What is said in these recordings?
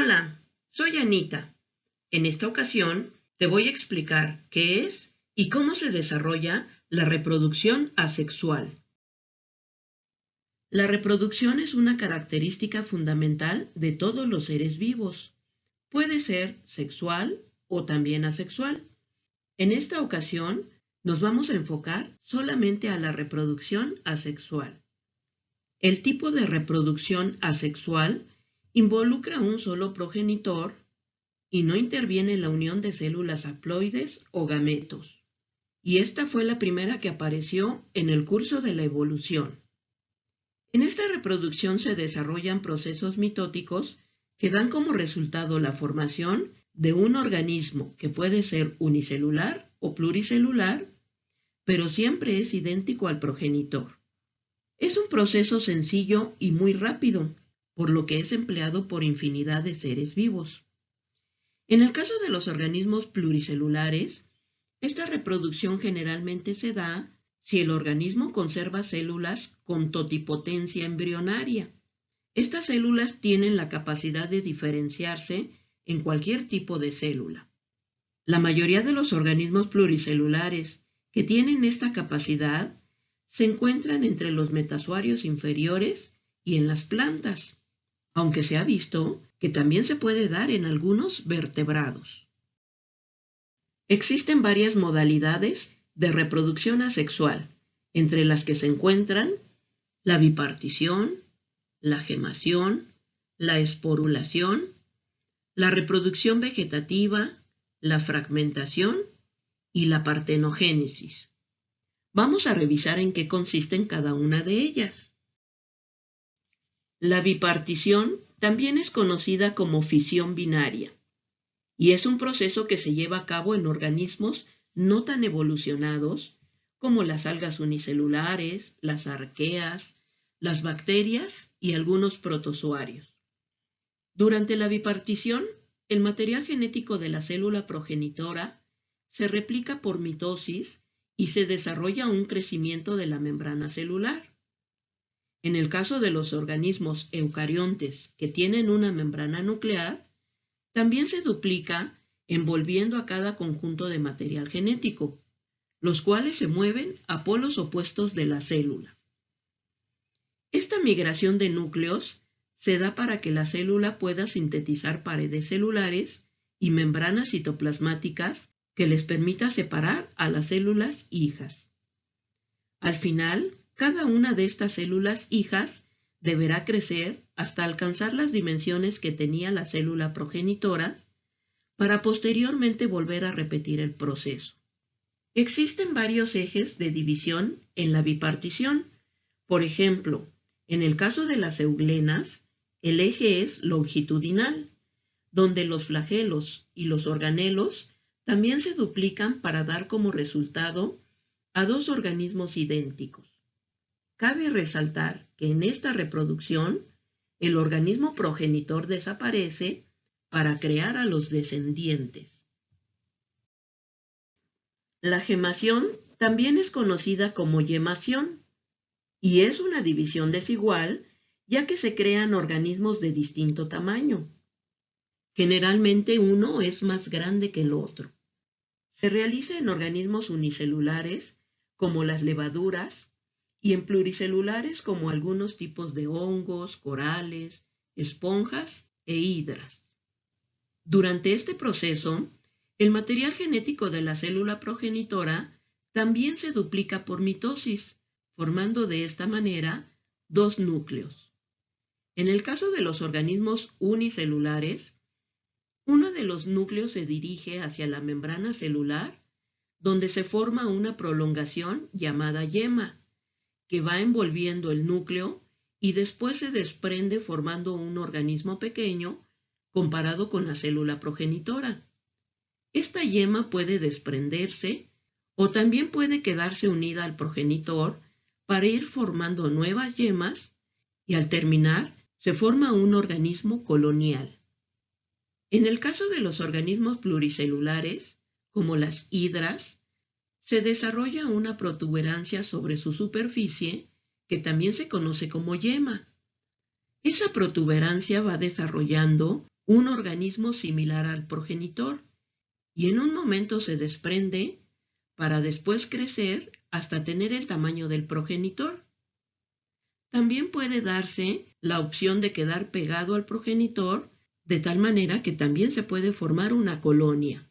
Hola, soy Anita. En esta ocasión te voy a explicar qué es y cómo se desarrolla la reproducción asexual. La reproducción es una característica fundamental de todos los seres vivos. Puede ser sexual o también asexual. En esta ocasión nos vamos a enfocar solamente a la reproducción asexual. El tipo de reproducción asexual involucra un solo progenitor y no interviene la unión de células haploides o gametos. Y esta fue la primera que apareció en el curso de la evolución. En esta reproducción se desarrollan procesos mitóticos que dan como resultado la formación de un organismo que puede ser unicelular o pluricelular, pero siempre es idéntico al progenitor. Es un proceso sencillo y muy rápido, por lo que es empleado por infinidad de seres vivos. En el caso de los organismos pluricelulares, esta reproducción generalmente se da si el organismo conserva células con totipotencia embrionaria. Estas células tienen la capacidad de diferenciarse en cualquier tipo de célula. La mayoría de los organismos pluricelulares que tienen esta capacidad se encuentran entre los metazoarios inferiores y en las plantas, aunque se ha visto que también se puede dar en algunos vertebrados. Existen varias modalidades de reproducción asexual, entre las que se encuentran la bipartición, la gemación, la esporulación, la reproducción vegetativa, la fragmentación y la partenogénesis. Vamos a revisar en qué consisten cada una de ellas. La bipartición también es conocida como fisión binaria y es un proceso que se lleva a cabo en organismos no tan evolucionados como las algas unicelulares, las arqueas, las bacterias y algunos protozoarios. Durante la bipartición, el material genético de la célula progenitora se replica por mitosis y se desarrolla un crecimiento de la membrana celular. En el caso de los organismos eucariontes que tienen una membrana nuclear, también se duplica envolviendo a cada conjunto de material genético, los cuales se mueven a polos opuestos de la célula. Esta migración de núcleos se da para que la célula pueda sintetizar paredes celulares y membranas citoplasmáticas que les permita separar a las células hijas. Al final, cada una de estas células hijas deberá crecer hasta alcanzar las dimensiones que tenía la célula progenitora para posteriormente volver a repetir el proceso. Existen varios ejes de división en la bipartición. Por ejemplo, en el caso de las euglenas, el eje es longitudinal, donde los flagelos y los organelos también se duplican para dar como resultado a dos organismos idénticos. Cabe resaltar que en esta reproducción, el organismo progenitor desaparece para crear a los descendientes. La gemación también es conocida como yemación y es una división desigual ya que se crean organismos de distinto tamaño. Generalmente uno es más grande que el otro. Se realiza en organismos unicelulares como las levaduras y en pluricelulares como algunos tipos de hongos, corales, esponjas e hidras. Durante este proceso, el material genético de la célula progenitora también se duplica por mitosis, formando de esta manera dos núcleos. En el caso de los organismos unicelulares, uno de los núcleos se dirige hacia la membrana celular, donde se forma una prolongación llamada yema, que va envolviendo el núcleo y después se desprende formando un organismo pequeño comparado con la célula progenitora. Esta yema puede desprenderse o también puede quedarse unida al progenitor para ir formando nuevas yemas y al terminar se forma un organismo colonial. En el caso de los organismos pluricelulares, como las hidras, se desarrolla una protuberancia sobre su superficie que también se conoce como yema. Esa protuberancia va desarrollando un organismo similar al progenitor y en un momento se desprende para después crecer hasta tener el tamaño del progenitor. También puede darse la opción de quedar pegado al progenitor de tal manera que también se puede formar una colonia.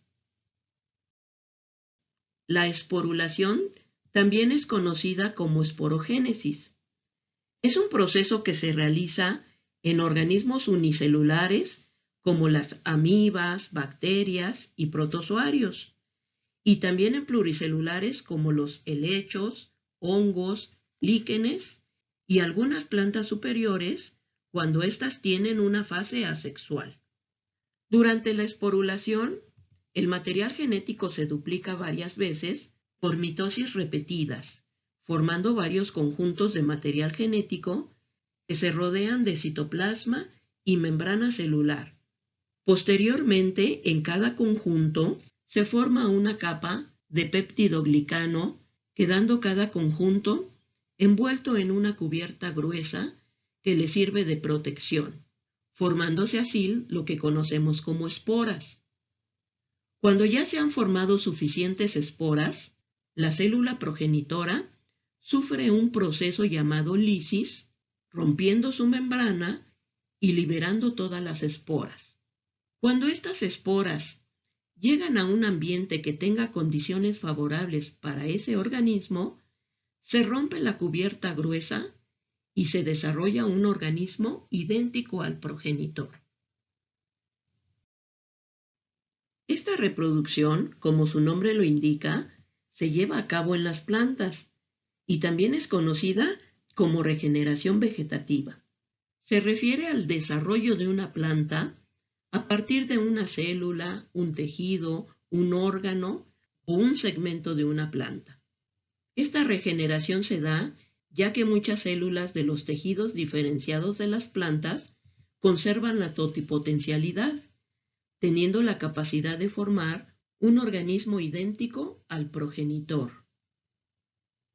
La esporulación también es conocida como esporogénesis. Es un proceso que se realiza en organismos unicelulares como las amibas, bacterias y protozoarios, y también en pluricelulares como los helechos, hongos, líquenes y algunas plantas superiores cuando éstas tienen una fase asexual. Durante la esporulación, el material genético se duplica varias veces por mitosis repetidas, formando varios conjuntos de material genético que se rodean de citoplasma y membrana celular. Posteriormente, en cada conjunto se forma una capa de péptidoglicano, quedando cada conjunto envuelto en una cubierta gruesa que le sirve de protección, formándose así lo que conocemos como esporas. Cuando ya se han formado suficientes esporas, la célula progenitora sufre un proceso llamado lisis, rompiendo su membrana y liberando todas las esporas. Cuando estas esporas llegan a un ambiente que tenga condiciones favorables para ese organismo, se rompe la cubierta gruesa y se desarrolla un organismo idéntico al progenitor. Esta reproducción, como su nombre lo indica, se lleva a cabo en las plantas y también es conocida como regeneración vegetativa. Se refiere al desarrollo de una planta a partir de una célula, un tejido, un órgano o un segmento de una planta. Esta regeneración se da ya que muchas células de los tejidos diferenciados de las plantas conservan la totipotencialidad, teniendo la capacidad de formar un organismo idéntico al progenitor.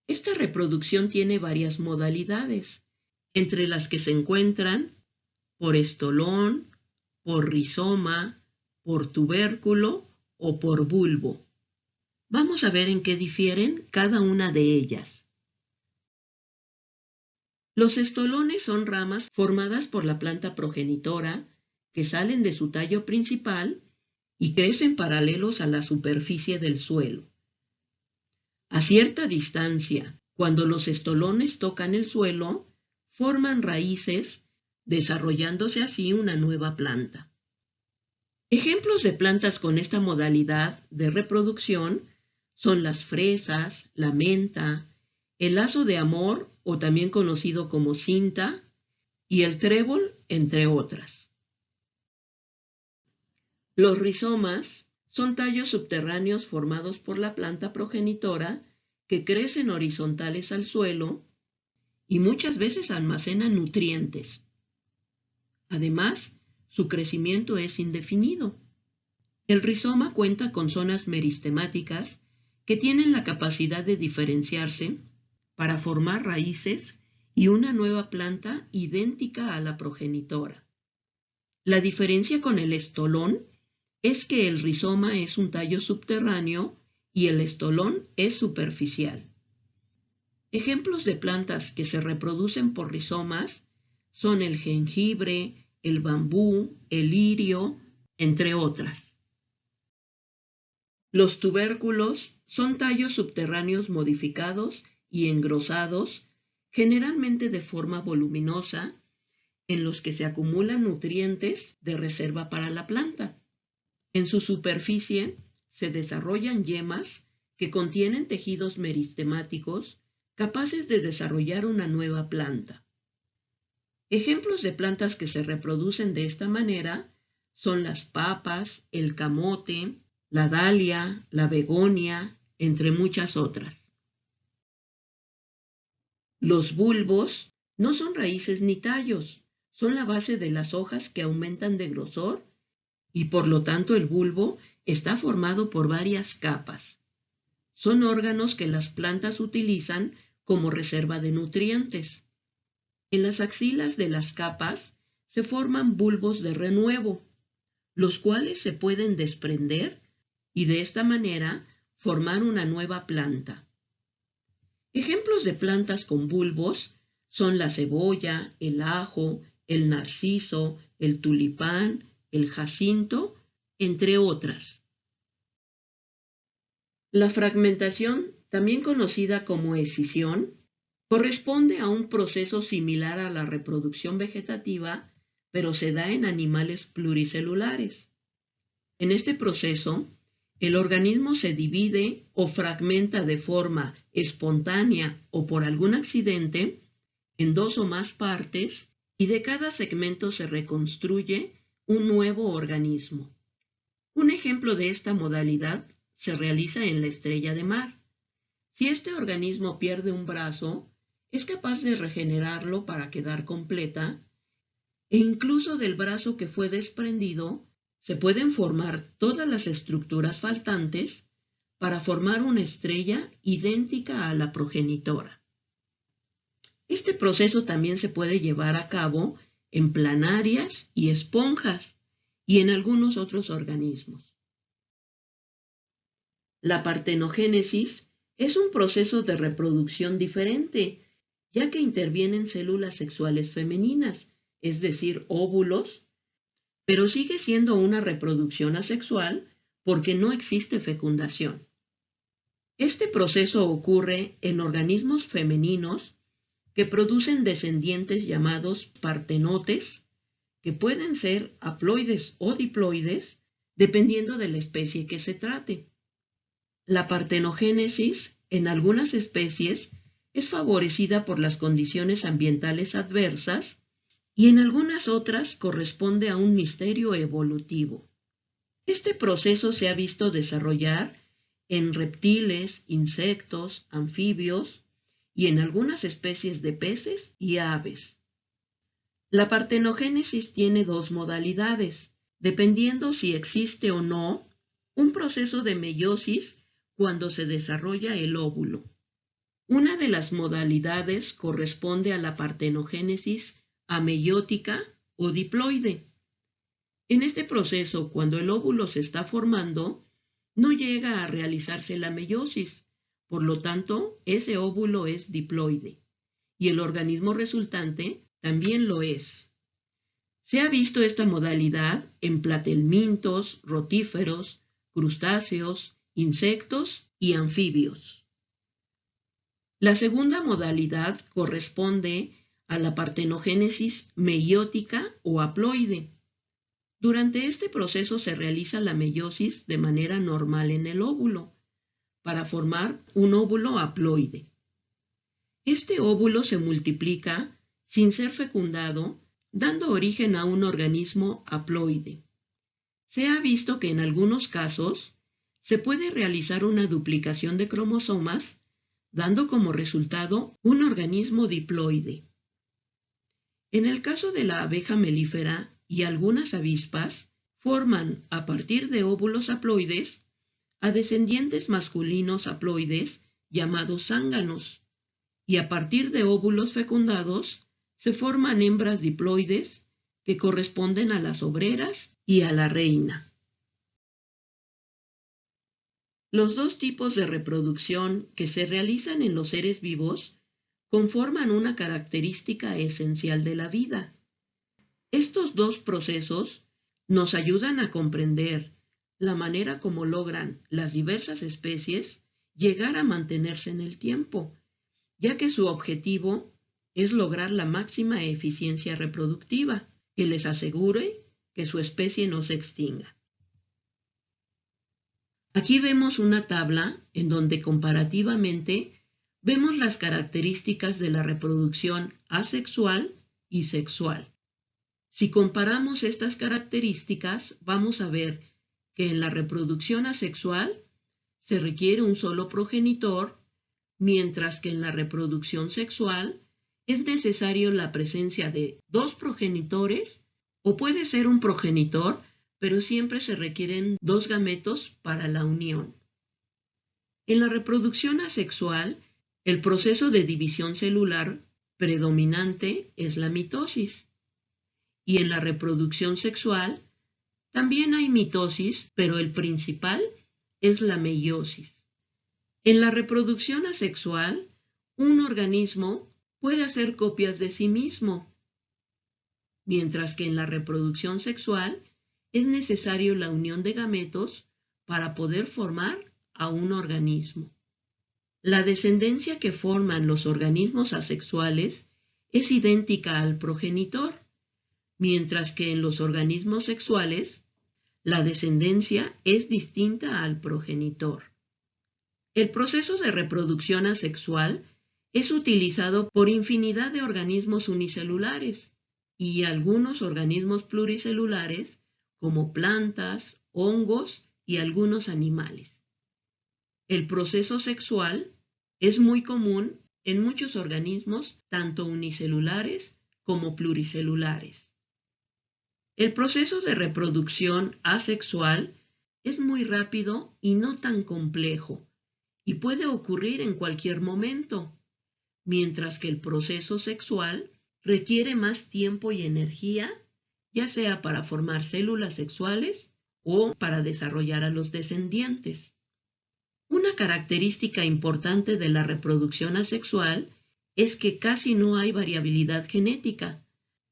Esta reproducción tiene varias modalidades, entre las que se encuentran por estolón, por rizoma, por tubérculo o por bulbo. Vamos a ver en qué difieren cada una de ellas. Los estolones son ramas formadas por la planta progenitora que salen de su tallo principal y crecen paralelos a la superficie del suelo. A cierta distancia, cuando los estolones tocan el suelo, forman raíces, desarrollándose así una nueva planta. Ejemplos de plantas con esta modalidad de reproducción son las fresas, la menta, el lazo de amor o también conocido como cinta y el trébol, entre otras. Los rizomas son tallos subterráneos formados por la planta progenitora que crecen horizontales al suelo y muchas veces almacenan nutrientes. Además, su crecimiento es indefinido. El rizoma cuenta con zonas meristemáticas que tienen la capacidad de diferenciarse para formar raíces y una nueva planta idéntica a la progenitora. La diferencia con el estolón es que el rizoma es un tallo subterráneo y el estolón es superficial. Ejemplos de plantas que se reproducen por rizomas son el jengibre, el bambú, el lirio, entre otras. Los tubérculos son tallos subterráneos modificados y engrosados, generalmente de forma voluminosa, en los que se acumulan nutrientes de reserva para la planta. En su superficie se desarrollan yemas que contienen tejidos meristemáticos capaces de desarrollar una nueva planta. Ejemplos de plantas que se reproducen de esta manera son las papas, el camote, la dalia, la begonia, entre muchas otras. Los bulbos no son raíces ni tallos, son la base de las hojas que aumentan de grosor y por lo tanto el bulbo está formado por varias capas. Son órganos que las plantas utilizan como reserva de nutrientes. En las axilas de las capas se forman bulbos de renuevo. los cuales se pueden desprender y de esta manera formar una nueva planta. Ejemplos de plantas con bulbos son la cebolla, el ajo, el narciso, el tulipán, el jacinto, entre otras. La fragmentación, también conocida como escisión, corresponde a un proceso similar a la reproducción vegetativa, pero se da en animales pluricelulares. En este proceso, el organismo se divide o fragmenta de forma espontánea o por algún accidente en dos o más partes y de cada segmento se reconstruye un nuevo organismo. Un ejemplo de esta modalidad se realiza en la estrella de mar. Si este organismo pierde un brazo, es capaz de regenerarlo para quedar completa, e incluso del brazo que fue desprendido, se pueden formar todas las estructuras faltantes para formar una estrella idéntica a la progenitora. Este proceso también se puede llevar a cabo en planarias y esponjas y en algunos otros organismos. La partenogénesis es un proceso de reproducción diferente, ya que intervienen células sexuales femeninas, es decir, óvulos, pero sigue siendo una reproducción asexual porque no existe fecundación. Este proceso ocurre en organismos femeninos que producen descendientes llamados partenotes, que pueden ser haploides o diploides, dependiendo de la especie que se trate. La partenogénesis en algunas especies es favorecida por las condiciones ambientales adversas y en algunas otras corresponde a un misterio evolutivo. Este proceso se ha visto desarrollar en reptiles, insectos, anfibios y en algunas especies de peces y aves. La partenogénesis tiene dos modalidades, dependiendo si existe o no un proceso de meiosis cuando se desarrolla el óvulo. Una de las modalidades corresponde a la partenogénesis ameiótica o diploide. En este proceso, cuando el óvulo se está formando, no llega a realizarse la meiosis, por lo tanto, ese óvulo es diploide, y el organismo resultante también lo es. Se ha visto esta modalidad en platelmintos, rotíferos, crustáceos, insectos y anfibios. La segunda modalidad corresponde a la partenogénesis meiótica o haploide. Durante este proceso se realiza la meiosis de manera normal en el óvulo, para formar un óvulo haploide. Este óvulo se multiplica sin ser fecundado, dando origen a un organismo haploide. Se ha visto que en algunos casos se puede realizar una duplicación de cromosomas, dando como resultado un organismo diploide. En el caso de la abeja melífera y algunas avispas, forman a partir de óvulos haploides a descendientes masculinos haploides llamados zánganos, y a partir de óvulos fecundados se forman hembras diploides que corresponden a las obreras y a la reina. Los dos tipos de reproducción que se realizan en los seres vivos conforman una característica esencial de la vida. Estos dos procesos nos ayudan a comprender la manera como logran las diversas especies llegar a mantenerse en el tiempo, ya que su objetivo es lograr la máxima eficiencia reproductiva que les asegure que su especie no se extinga. Aquí vemos una tabla en donde comparativamente vemos las características de la reproducción asexual y sexual. Si comparamos estas características, vamos a ver que en la reproducción asexual se requiere un solo progenitor, mientras que en la reproducción sexual es necesario la presencia de dos progenitores o puede ser un progenitor, pero siempre se requieren dos gametos para la unión. En la reproducción asexual, el proceso de división celular predominante es la mitosis, y en la reproducción sexual También hay mitosis, pero el principal es la meiosis. En la reproducción asexual, un organismo puede hacer copias de sí mismo, mientras que en la reproducción sexual es necesario la unión de gametos para poder formar a un organismo. La descendencia que forman los organismos asexuales es idéntica al progenitor, mientras que en los organismos sexuales la descendencia es distinta al progenitor. El proceso de reproducción asexual es utilizado por infinidad de organismos unicelulares y algunos organismos pluricelulares como plantas, hongos y algunos animales. El proceso sexual es muy común en muchos organismos, tanto unicelulares como pluricelulares. El proceso de reproducción asexual es muy rápido y no tan complejo, y puede ocurrir en cualquier momento, mientras que el proceso sexual requiere más tiempo y energía, ya sea para formar células sexuales o para desarrollar a los descendientes. Una característica importante de la reproducción asexual es que casi no hay variabilidad genética.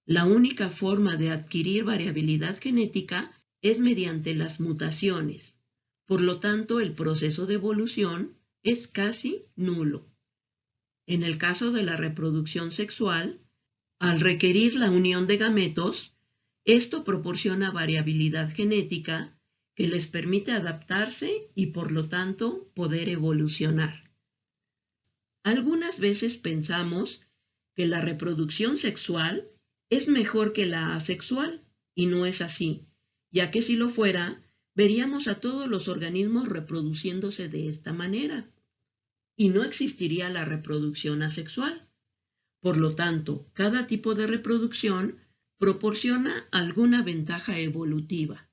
La única forma de adquirir variabilidad genética es mediante las mutaciones. Por lo tanto, el proceso de evolución es casi nulo. En el caso de la reproducción sexual, al requerir la unión de gametos, esto proporciona variabilidad genética que les permite adaptarse y por lo tanto poder evolucionar. Algunas veces pensamos que la reproducción sexual es mejor que la asexual, y no es así, ya que si lo fuera, veríamos a todos los organismos reproduciéndose de esta manera, y no existiría la reproducción asexual. Por lo tanto, cada tipo de reproducción proporciona alguna ventaja evolutiva.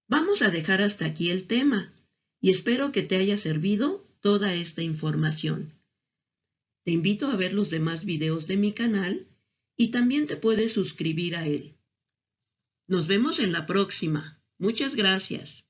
Vamos a dejar hasta aquí el tema, y espero que te haya servido toda esta información. Te invito a ver los demás videos de mi canal y también te puedes suscribir a él. Nos vemos en la próxima. Muchas gracias.